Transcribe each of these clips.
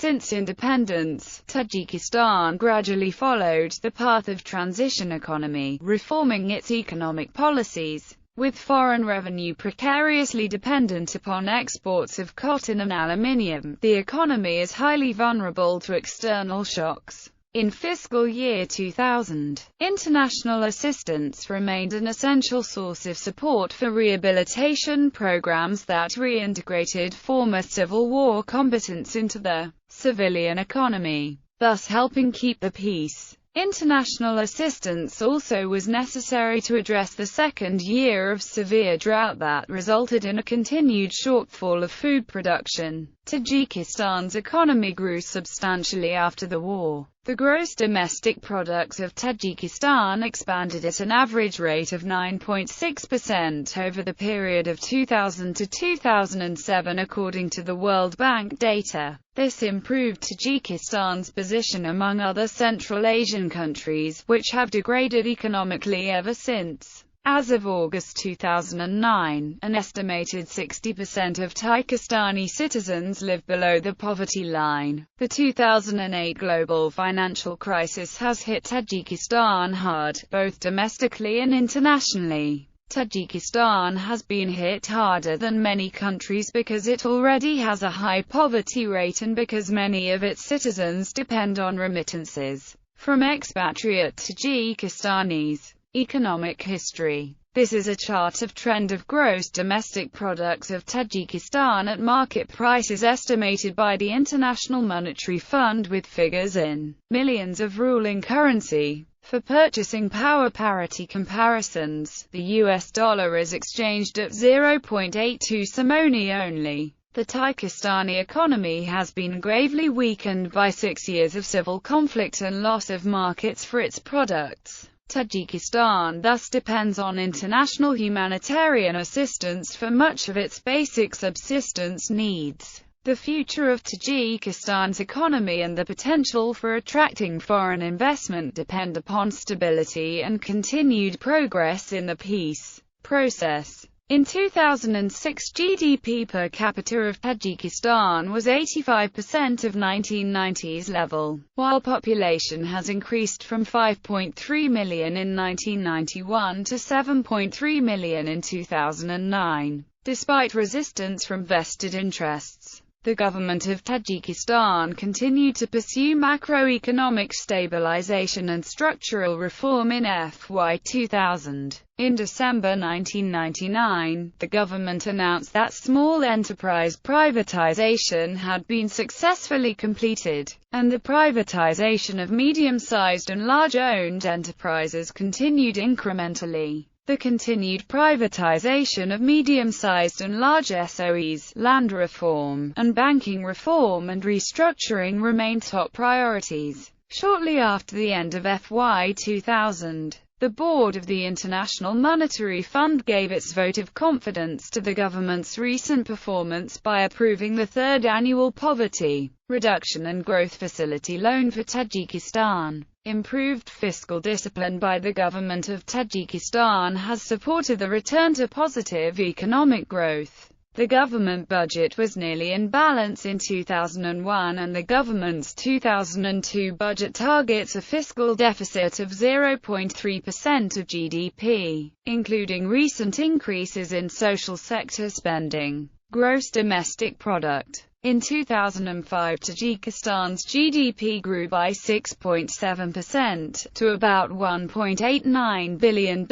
Since independence, Tajikistan gradually followed the path of transition economy, reforming its economic policies. With foreign revenue precariously dependent upon exports of cotton and aluminium, the economy is highly vulnerable to external shocks. In fiscal year 2000, international assistance remained an essential source of support for rehabilitation programs that reintegrated former Civil War combatants into the civilian economy, thus helping keep the peace. International assistance also was necessary to address the second year of severe drought that resulted in a continued shortfall of food production. Tajikistan's economy grew substantially after the war. The gross domestic product of Tajikistan expanded at an average rate of 9.6% over the period of 2000 to 2007 according to the World Bank data. This improved Tajikistan's position among other Central Asian countries, which have degraded economically ever since. As of August 2009, an estimated 60% of Tajikistani citizens live below the poverty line. The 2008 global financial crisis has hit Tajikistan hard, both domestically and internationally. Tajikistan has been hit harder than many countries because it already has a high poverty rate and because many of its citizens depend on remittances from expatriate Tajikistanis. Economic history. This is a chart of trend of gross domestic product of Tajikistan at market prices estimated by the International Monetary Fund with figures in millions of ruling currency. For purchasing power parity comparisons, the US dollar is exchanged at 0.82 simony only. The Tajikistani economy has been gravely weakened by 6 years of civil conflict and loss of markets for its products. Tajikistan thus depends on international humanitarian assistance for much of its basic subsistence needs. The future of Tajikistan's economy and the potential for attracting foreign investment depend upon stability and continued progress in the peace process. In 2006, GDP per capita of Tajikistan was 85% of 1990s level, while population has increased from 5.3 million in 1991 to 7.3 million in 2009. Despite resistance from vested interests, the government of Tajikistan continued to pursue macroeconomic stabilization and structural reform in FY 2000. In December 1999, the government announced that small enterprise privatization had been successfully completed, and the privatization of medium-sized and large-owned enterprises continued incrementally. The continued privatization of medium-sized and large SOEs, land reform, and banking reform and restructuring remain top priorities. Shortly after the end of FY 2000, the board of the International Monetary Fund gave its vote of confidence to the government's recent performance by approving the third annual Poverty Reduction and Growth Facility loan for Tajikistan. Improved fiscal discipline by the government of Tajikistan has supported the return to positive economic growth. The government budget was nearly in balance in 2001 and the government's 2002 budget targets a fiscal deficit of 0.3% of GDP, including recent increases in social sector spending. Gross domestic product. In 2005, Tajikistan's GDP grew by 6.7% to about $1.89 billion,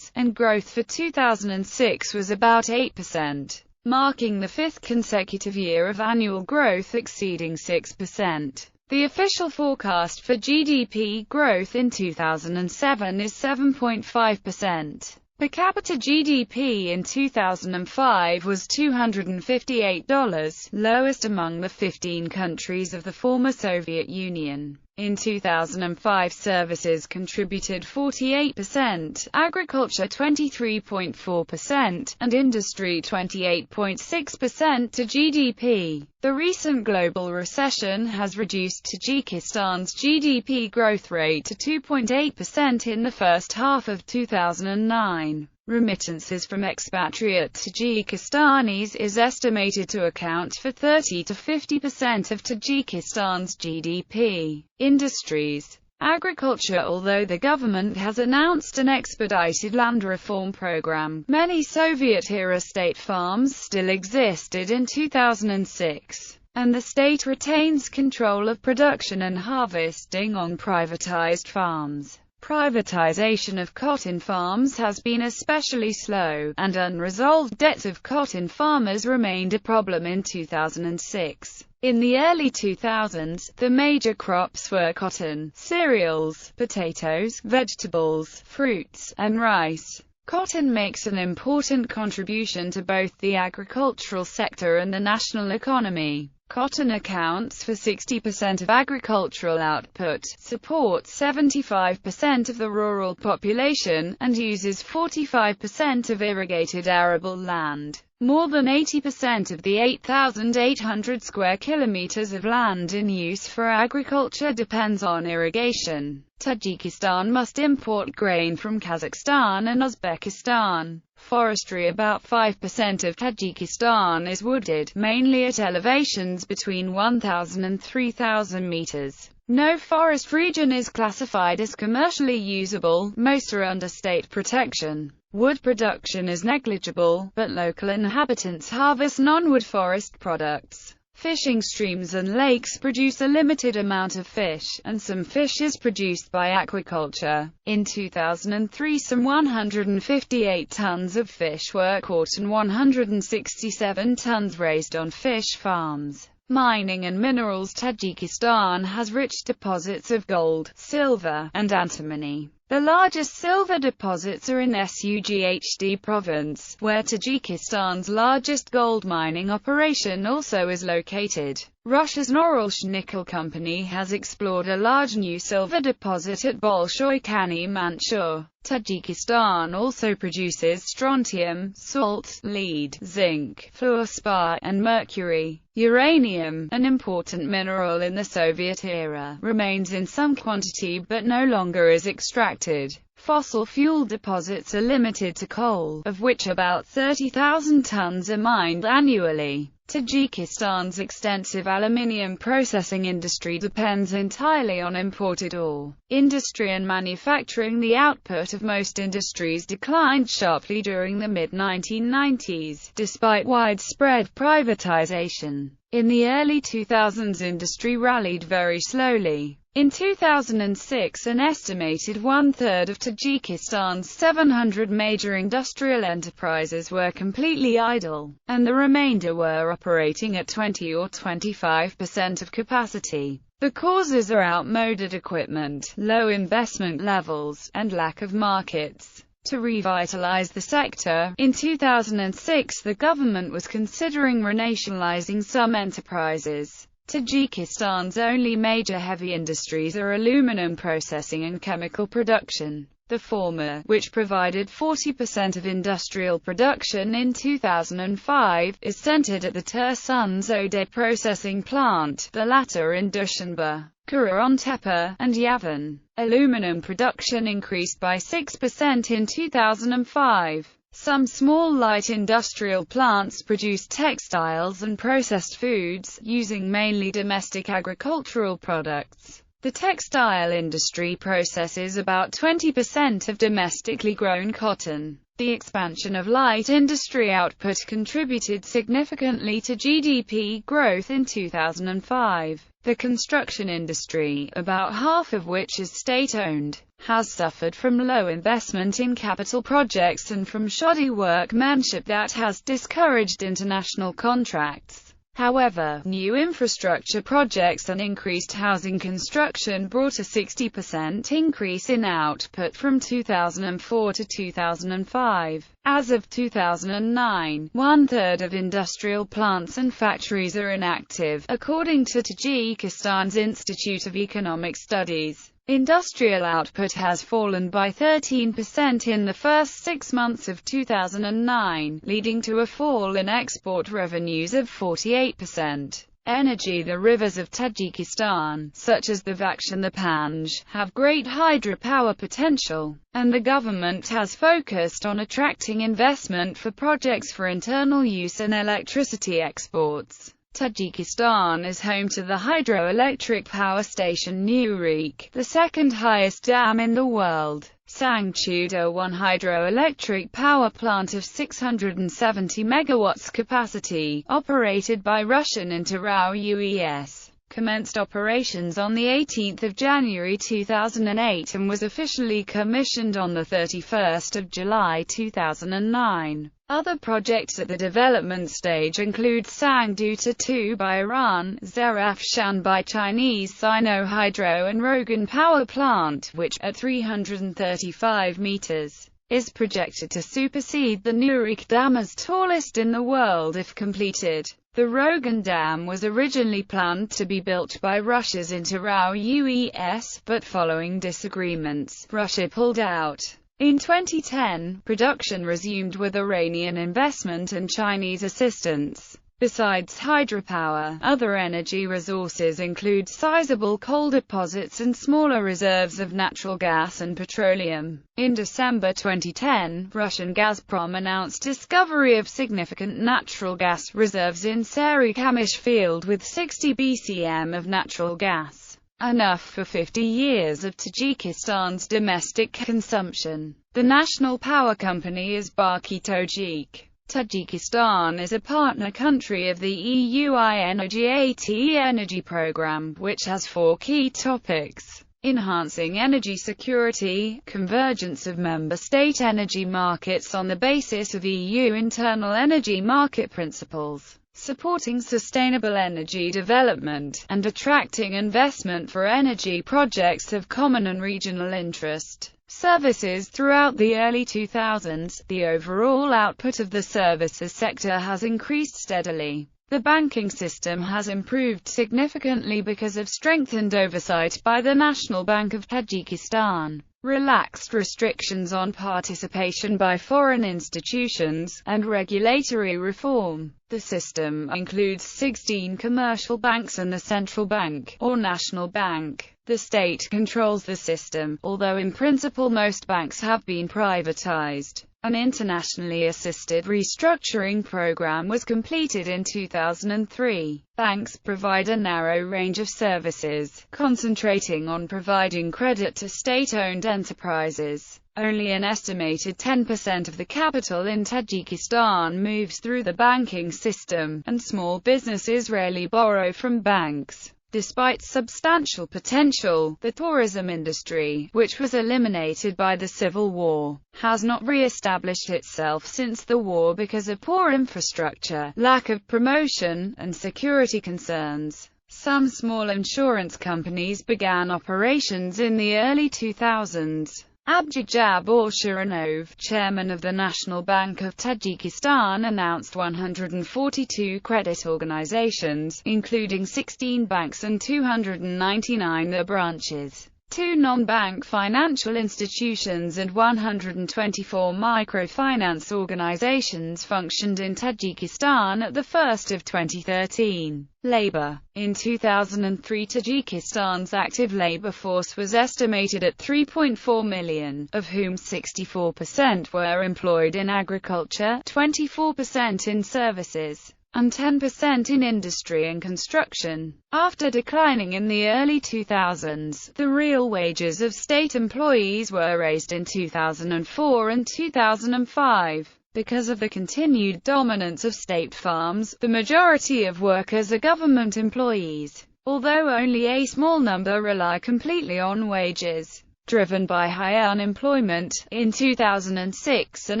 and growth for 2006 was about 8%, marking the fifth consecutive year of annual growth exceeding 6%. The official forecast for GDP growth in 2007 is 7.5%. Per capita GDP in 2005 was $258, lowest among the 15 countries of the former Soviet Union. In 2005, services contributed 48%, agriculture 23.4%, and industry 28.6% to GDP. The recent global recession has reduced Tajikistan's GDP growth rate to 2.8% in the first half of 2009. Remittances from expatriate Tajikistanis is estimated to account for 30 to 50% of Tajikistan's GDP. Industries. Agriculture. Although the government has announced an expedited land reform program, many Soviet-era state farms still existed in 2006, and the state retains control of production and harvesting on privatized farms. Privatization of cotton farms has been especially slow, and unresolved debts of cotton farmers remained a problem in 2006. In the early 2000s, the major crops were cotton, cereals, potatoes, vegetables, fruits, and rice. Cotton makes an important contribution to both the agricultural sector and the national economy. Cotton accounts for 60% of agricultural output, supports 75% of the rural population, and uses 45% of irrigated arable land. More than 80% of the 8,800 square kilometers of land in use for agriculture depends on irrigation. Tajikistan must import grain from Kazakhstan and Uzbekistan. Forestry. About 5% of Tajikistan is wooded, mainly at elevations between 1,000 and 3,000 meters. No forest region is classified as commercially usable, most are under state protection. Wood production is negligible, but local inhabitants harvest non-wood forest products. Fishing. Streams and lakes produce a limited amount of fish, and some fish is produced by aquaculture. In 2003, some 158 tons of fish were caught and 167 tons raised on fish farms. Mining and minerals. Tajikistan has rich deposits of gold, silver, and antimony. The largest silver deposits are in Sughd province, where Tajikistan's largest gold mining operation also is located. Russia's Norilsk Nickel Company has explored a large new silver deposit at Bolshoy Kani Manchur. Tajikistan also produces strontium, salt, lead, zinc, fluorspar, and mercury. Uranium, an important mineral in the Soviet era, remains in some quantity but no longer is extracted. Fossil fuel deposits are limited to coal, of which about 30,000 tons are mined annually. Tajikistan's extensive aluminium processing industry depends entirely on imported ore. Industry and manufacturing. The output of most industries declined sharply during the mid-1990s, despite widespread privatization. In the early 2000s, industry rallied very slowly. In 2006, an estimated one-third of Tajikistan's 700 major industrial enterprises were completely idle, and the remainder were operating at 20 or 25% of capacity. The causes are outmoded equipment, low investment levels, and lack of markets. To revitalize the sector, in 2006 the government was considering renationalizing some enterprises. Tajikistan's only major heavy industries are aluminum processing and chemical production. The former, which provided 40% of industrial production in 2005, is centered at the Tursunzode processing plant, the latter in Dushanbe, Karahantepe, and Yavan. Aluminum production increased by 6% in 2005. Some small light industrial plants produce textiles and processed foods, using mainly domestic agricultural products. The textile industry processes about 20% of domestically grown cotton. The expansion of light industry output contributed significantly to GDP growth in 2005. The construction industry, about half of which is state-owned, has suffered from low investment in capital projects and from shoddy workmanship that has discouraged international contracts. However, new infrastructure projects and increased housing construction brought a 60% increase in output from 2004 to 2005. As of 2009, one-third of industrial plants and factories are inactive, according to Tajikistan's Institute of Economic Studies. Industrial output has fallen by 13% in the first 6 months of 2009, leading to a fall in export revenues of 48%. Energy. The rivers of Tajikistan, such as the Vaksh and the Panj, have great hydropower potential, and the government has focused on attracting investment for projects for internal use and electricity exports. Tajikistan is home to the hydroelectric power station Nurik, the second highest dam in the world. Sangchuda 1 hydroelectric power plant of 670 megawatts capacity, operated by Russian Interau UES, commenced operations on 18 January 2008 and was officially commissioned on 31 July 2009. Other projects at the development stage include Sangduta 2 by Iran, Zarafshan by Chinese Sino Hydro, and Rogan Power Plant, which, at 335 meters, is projected to supersede the Nurik Dam as tallest in the world if completed. The Rogan Dam was originally planned to be built by Russia's Interau UES, but following disagreements, Russia pulled out. In 2010, production resumed with Iranian investment and Chinese assistance. Besides hydropower, other energy resources include sizable coal deposits and smaller reserves of natural gas and petroleum. In December 2010, Russian Gazprom announced discovery of significant natural gas reserves in Sarikamish field with 60 BCM of natural gas, enough for 50 years of Tajikistan's domestic consumption. The national power company is VargaA. Tajikistan is a partner country of the EU energy program, which has 4 key topics: enhancing energy security, convergence of member state energy markets on the basis of EU internal energy market principles, supporting sustainable energy development, and attracting investment for energy projects of common and regional interest. Services. Throughout the early 2000s, the overall output of the services sector has increased steadily. The banking system has improved significantly because of strengthened oversight by the National Bank of Tajikistan, relaxed restrictions on participation by foreign institutions, and regulatory reform. The system includes 16 commercial banks and the central bank, or national bank. The state controls the system, although in principle most banks have been privatized. An internationally assisted restructuring program was completed in 2003. Banks provide a narrow range of services, concentrating on providing credit to state-owned enterprises. Only an estimated 10% of the capital in Tajikistan moves through the banking system, and small businesses rarely borrow from banks. Despite substantial potential, the tourism industry, which was eliminated by the civil war, has not re-established itself since the war because of poor infrastructure, lack of promotion, and security concerns. Some small insurance companies began operations in the early 2000s. Abdujabbar Shiranov, chairman of the National Bank of Tajikistan, announced 142 credit organizations, including 16 banks and 299 branches, 2 non-bank financial institutions and 124 microfinance organizations functioned in Tajikistan at the 1st of 2013. Labor. In 2003, Tajikistan's active labor force was estimated at 3.4 million, of whom 64% were employed in agriculture, 24% in services, and 10% in industry and construction. After declining in the early 2000s, the real wages of state employees were raised in 2004 and 2005. Because of the continued dominance of state farms, the majority of workers are government employees, although only a small number rely completely on wages. Driven by high unemployment, in 2006 an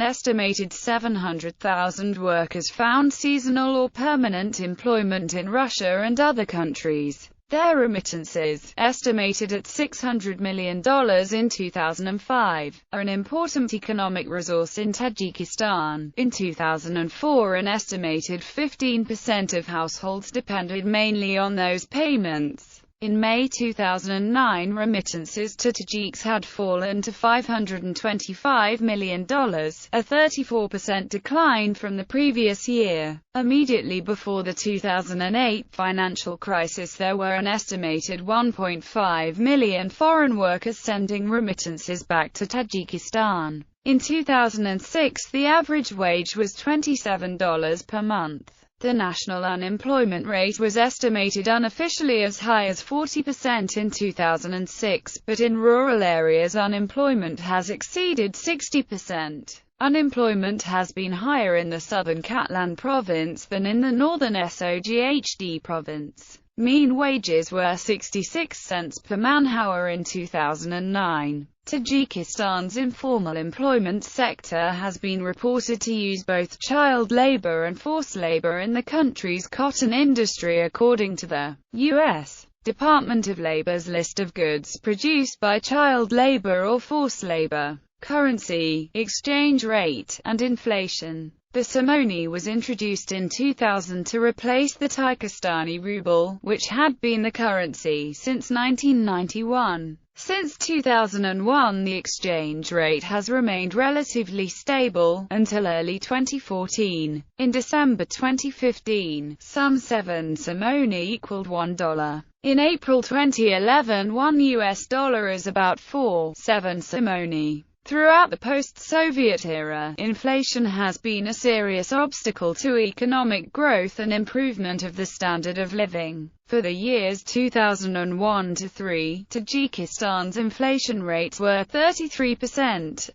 estimated 700,000 workers found seasonal or permanent employment in Russia and other countries. Their remittances, estimated at $600 million in 2005, are an important economic resource in Tajikistan. In 2004, an estimated 15% of households depended mainly on those payments. In May 2009, remittances to Tajiks had fallen to $525 million, a 34% decline from the previous year. Immediately before the 2008 financial crisis, there were an estimated 1.5 million foreign workers sending remittances back to Tajikistan. In 2006, the average wage was $27 per month. The national unemployment rate was estimated unofficially as high as 40% in 2006, but in rural areas unemployment has exceeded 60%. Unemployment has been higher in the southern Katlan province than in the northern Soghd province. Mean wages were 66 cents per man-hour in 2009. Tajikistan's informal employment sector has been reported to use both child labor and forced labor in the country's cotton industry, according to the U.S. Department of Labor's list of goods produced by child labor or forced labor. Currency, exchange rate, and inflation. The simony was introduced in 2000 to replace the Tajikistani ruble, which had been the currency since 1991. Since 2001, the exchange rate has remained relatively stable, until early 2014. In December 2015, some 7 simony equaled $1. In April 2011, $1 is about 4.7 simony. Throughout the post-Soviet era, inflation has been a serious obstacle to economic growth and improvement of the standard of living. For the years 2001 to 3, Tajikistan's inflation rates were 33%,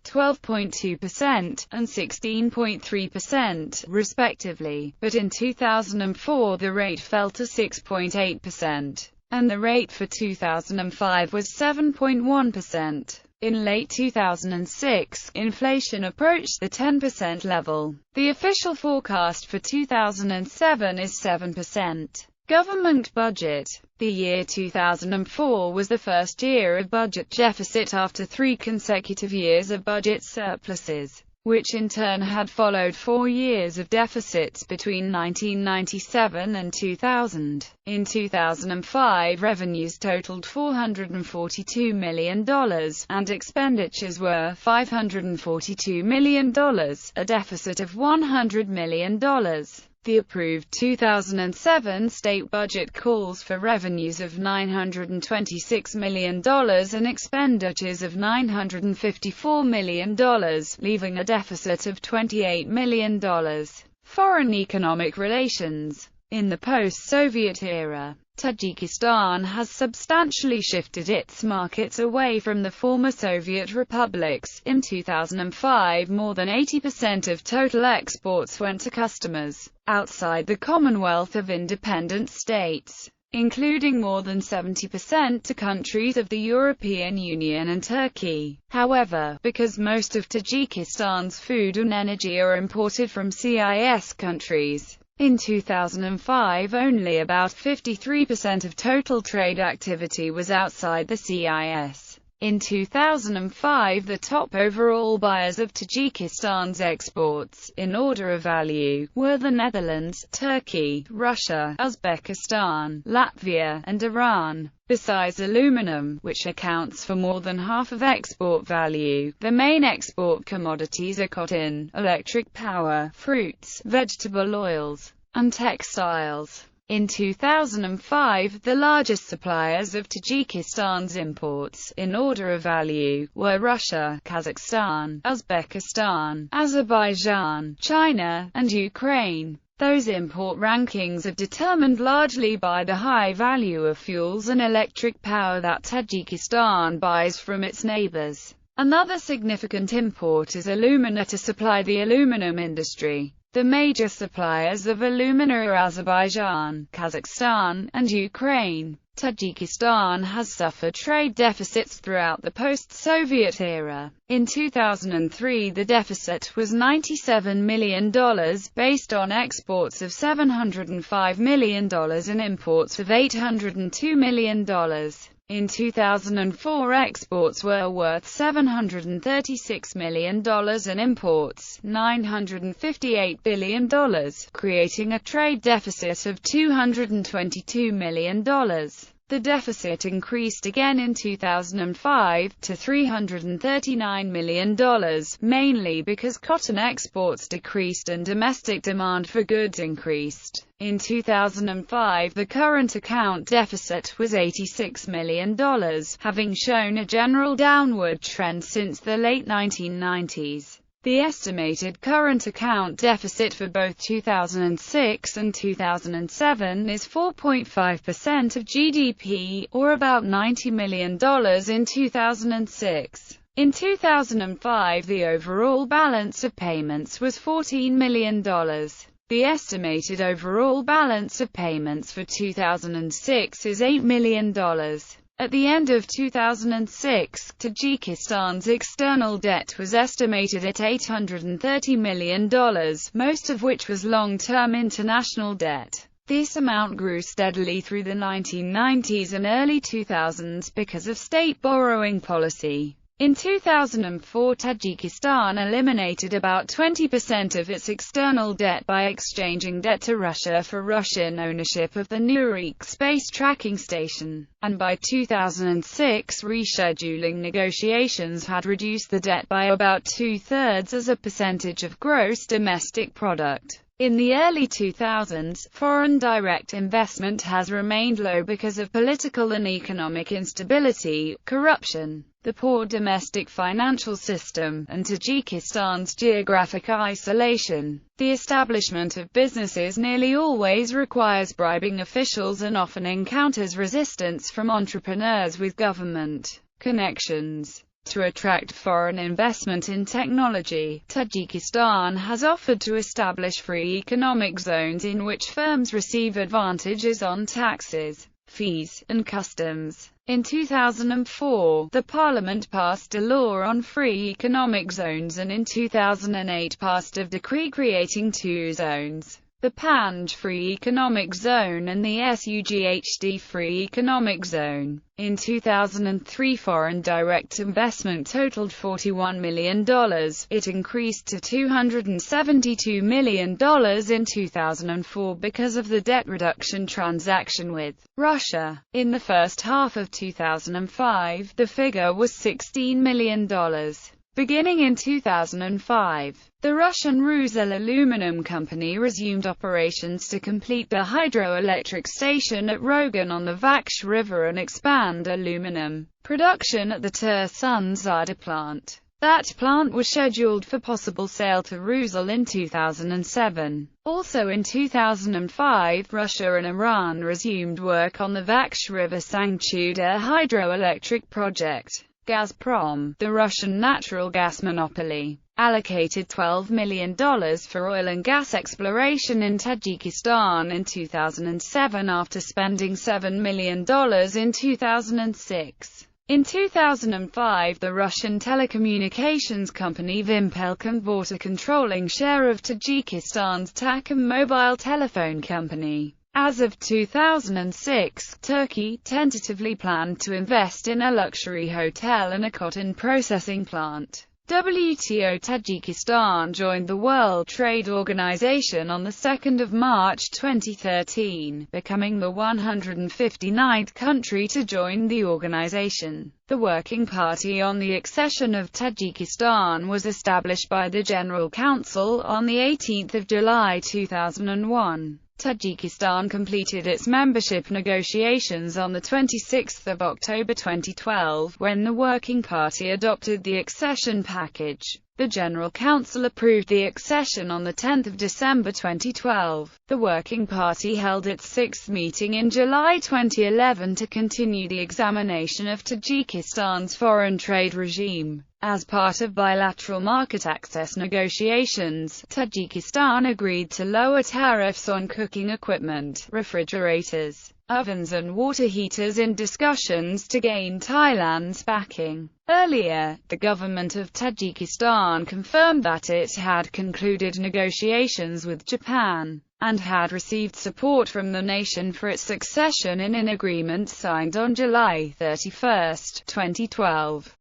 12.2%, and 16.3%, respectively, but in 2004 the rate fell to 6.8%, and the rate for 2005 was 7.1%. In late 2006, inflation approached the 10% level. The official forecast for 2007 is 7%. Government budget. The year 2004 was the first year of budget deficit after 3 consecutive years of budget surpluses, which in turn had followed 4 years of deficits between 1997 and 2000. In 2005, revenues totaled $442 million, and expenditures were $542 million, a deficit of $100 million. The approved 2007 state budget calls for revenues of $926 million and expenditures of $954 million, leaving a deficit of $28 million. Foreign economic relations. In the post-Soviet era, Tajikistan has substantially shifted its markets away from the former Soviet republics. In 2005, more than 80% of total exports went to customers outside the Commonwealth of Independent States, including more than 70% to countries of the European Union and Turkey. However, because most of Tajikistan's food and energy are imported from CIS countries, in 2005 only about 53% of total trade activity was outside the CIS. In 2005, the top overall buyers of Tajikistan's exports, in order of value, were the Netherlands, Turkey, Russia, Uzbekistan, Latvia, and Iran. Besides aluminum, which accounts for more than half of export value, the main export commodities are cotton, electric power, fruits, vegetable oils, and textiles. In 2005, the largest suppliers of Tajikistan's imports, in order of value, were Russia, Kazakhstan, Uzbekistan, Azerbaijan, China, and Ukraine. Those import rankings are determined largely by the high value of fuels and electric power that Tajikistan buys from its neighbors. Another significant import is alumina to supply the aluminum industry. The major suppliers of alumina are Azerbaijan, Kazakhstan, and Ukraine. Tajikistan has suffered trade deficits throughout the post-Soviet era. In 2003, the deficit was $97 million, based on exports of $705 million and imports of $802 million. In 2004, exports were worth $736 million and imports $958 billion, creating a trade deficit of $222 million. The deficit increased again in 2005 to $339 million, mainly because cotton exports decreased and domestic demand for goods increased. In 2005, the current account deficit was $86 million, having shown a general downward trend since the late 1990s. The estimated current account deficit for both 2006 and 2007 is 4.5% of GDP, or about $90 million in 2006. In 2005, the overall balance of payments was $14 million. The estimated overall balance of payments for 2006 is $8 million. At the end of 2006, Tajikistan's external debt was estimated at $830 million, most of which was long-term international debt. This amount grew steadily through the 1990s and early 2000s because of state borrowing policy. In 2004, Tajikistan eliminated about 20% of its external debt by exchanging debt to Russia for Russian ownership of the Nurik space tracking station, and by 2006 rescheduling negotiations had reduced the debt by about two-thirds as a percentage of gross domestic product. In the early 2000s, foreign direct investment has remained low because of political and economic instability, corruption, the poor domestic financial system, and Tajikistan's geographic isolation. The establishment of businesses nearly always requires bribing officials and often encounters resistance from entrepreneurs with government connections. To attract foreign investment in technology, Tajikistan has offered to establish free economic zones in which firms receive advantages on taxes, fees, and customs. In 2004, the parliament passed a law on free economic zones, and in 2008 passed a decree creating two zones: the Panj Free Economic Zone and the Sughd Free Economic Zone. In 2003, foreign direct investment totaled $41 million. It increased to $272 million in 2004 because of the debt reduction transaction with Russia. In the first half of 2005, the figure was $16 million. Beginning in 2005, the Russian Rusal Aluminum Company resumed operations to complete the hydroelectric station at Rogan on the Vaksh River and expand aluminum production at the Tursun-Zada plant. That plant was scheduled for possible sale to Rusal in 2007. Also in 2005, Russia and Iran resumed work on the Vaksh River Sangchuda hydroelectric project. Gazprom, the Russian natural gas monopoly, allocated $12 million for oil and gas exploration in Tajikistan in 2007 after spending $7 million in 2006. In 2005, the Russian telecommunications company Vimpelcom bought a controlling share of Tajikistan's Takam mobile telephone company. As of 2006, Turkey tentatively planned to invest in a luxury hotel and a cotton processing plant. WTO Tajikistan joined the World Trade Organization on 2 March 2013, becoming the 159th country to join the organization. The Working Party on the Accession of Tajikistan was established by the General Council on 18 July 2001. Tajikistan completed its membership negotiations on 26 October 2012, when the Working Party adopted the accession package. The General Council approved the accession on 10 December 2012. The Working Party held its sixth meeting in July 2011 to continue the examination of Tajikistan's foreign trade regime. As part of bilateral market access negotiations, Tajikistan agreed to lower tariffs on cooking equipment, refrigerators, ovens and water heaters in discussions to gain Thailand's backing. Earlier, the government of Tajikistan confirmed that it had concluded negotiations with Japan, and had received support from the nation for its accession in an agreement signed on July 31, 2012.